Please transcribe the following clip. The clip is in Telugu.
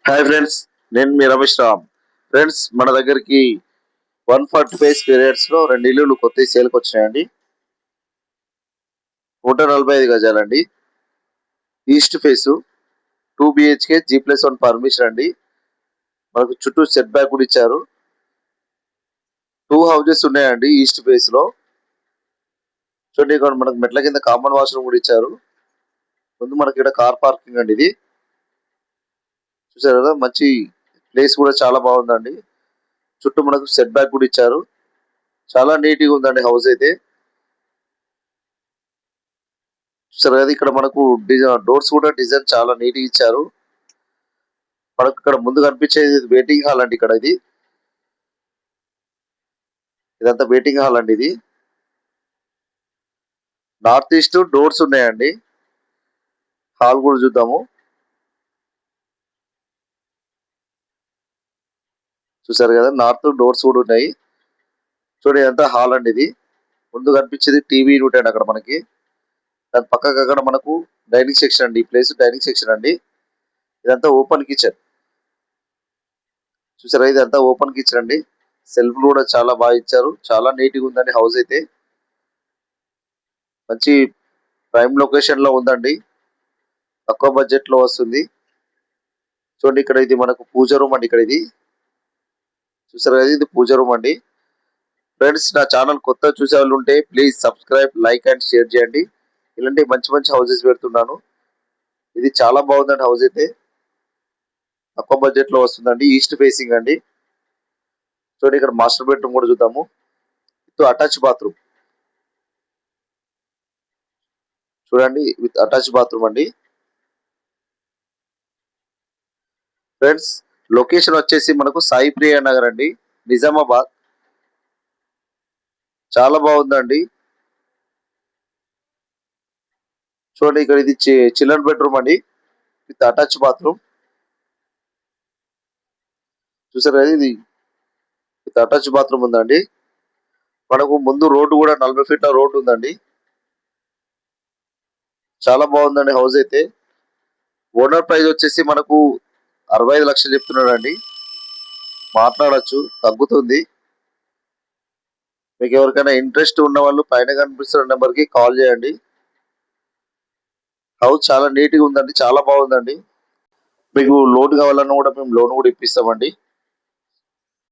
హాయ్ ఫ్రెండ్స్, నేను మీ రమేష్ రామ్. ఫ్రెండ్స్, మన దగ్గరికి 145 పీరియడ్స్ లో రెండు ఇల్లులు కొత్త సేల్కి వచ్చినాయండి. 145 గజాలండి. East face 2 BHK G+1 permission అండి. మనకు చుట్టూ సెట్ బ్యాక్ కూడా ఇచ్చారు. 2 హౌజెస్ ఉన్నాయండి ఈస్ట్ ఫేస్ లో. చూడండి, ఇక్కడ మనకు మెట్ల కింద కామన్ వాష్రూమ్ కూడా ఇచ్చారు. ముందు మనకి ఇక్కడ కార్ పార్కింగ్ అండి. ఇది చూసారు కదా, మంచి ప్లేస్ కూడా చాలా బాగుందండి. చుట్టూ మనకు సెట్ బ్యాక్ కూడా ఇచ్చారు. చాలా నీట్ గా ఉందండి హౌస్ అయితే. చూసారు కదా, ఇక్కడ మనకు డోర్స్ కూడా డిజైన్ చాలా నీట్ గా ఇచ్చారు. మనకు ఇక్కడ ముందు కనిపించేది వెయిటింగ్ హాల్ అండి. ఇదంతా వెయిటింగ్ హాల్ అండి. ఇది నార్త్ ఈస్ట్ డోర్స్ ఉన్నాయండి. హాల్ కూడా చూద్దాము. చూసారు కదా, నార్త్ డోర్స్ కూడా ఉన్నాయి. చూడండి, ఇదంతా హాల్ అండి. ఇది ముందు కనిపించేది టీవీ యూనిట్ అండి. అక్కడ మనకి దాని పక్కకు అక్కడ మనకు డైనింగ్ సెక్షన్ అండి. ఈ ప్లేస్ డైనింగ్ సెక్షన్ అండి. ఇదంతా ఓపెన్ కిచెన్. చూసారా, ఇదంతా ఓపెన్ కిచెన్ అండి. సెల్ఫ్ కూడా చాలా బాగా ఇచ్చారు. చాలా నీట్ గా ఉందండి హౌస్ అయితే. మంచి ప్రైమ్ లొకేషన్ లో ఉందండి. తక్కువ బడ్జెట్ లో వస్తుంది. చూడండి, ఇక్కడ ఇది మనకు పూజ రూమ్ అండి. ఇది చూసారు కదా, ఇది పూజ రూమ్ అండి. ఫ్రెండ్స్, నా ఛానల్ కొత్త చూసే వాళ్ళు ఉంటే please subscribe, like and share చేయండి. ఇలాంటి మంచి మంచి హౌసెస్ పెడుతున్నాను. ఇది చాలా బాగుందండి హౌస్ అయితే. తక్కువ బడ్జెట్ లో వస్తుందండి. ఈస్ట్ ఫేసింగ్ అండి. చూడండి, ఇక్కడ మాస్టర్ బెడ్రూమ్ కూడా చూద్దాము. With attach bathroom. చూడండి, విత్ అటాచ్ బాత్రూమ్ అండి. ఫ్రెండ్స్, లొకేషన్ వచ్చేసి మనకు సాయి ప్రియ నగర్ అండి, నిజామాబాద్. చాలా బాగుందండి. చూడండి, ఇక్కడ ఇది చిల్డ్రన్ బెడ్రూమ్ అండి విత్ అటాచ్ బాత్రూమ్. చూసారు కదా, ఇది విత్ అటాచ్ బాత్రూమ్ ఉందండి. మనకు ముందు రోడ్డు కూడా 40 ఫీట్ల రోడ్డు ఉందండి. చాలా బాగుందండి హౌస్ అయితే. ఓనర్ ప్రైస్ వచ్చేసి మనకు 65 లక్షలు చెప్తున్నాడు అండి. మాట్లాడొచ్చు, తగ్గుతుంది. మీకు ఎవరికైనా ఇంట్రెస్ట్ ఉన్న వాళ్ళు పైన కనిపిస్తున్న నెంబర్ కి కాల్ చేయండి. హౌస్ చాలా నీట్ గా ఉందండి. చాలా బాగుందండి. మీకు లోన్ కావాలన్నా కూడా మేము లోన్ కూడా ఇప్పిస్తామండి.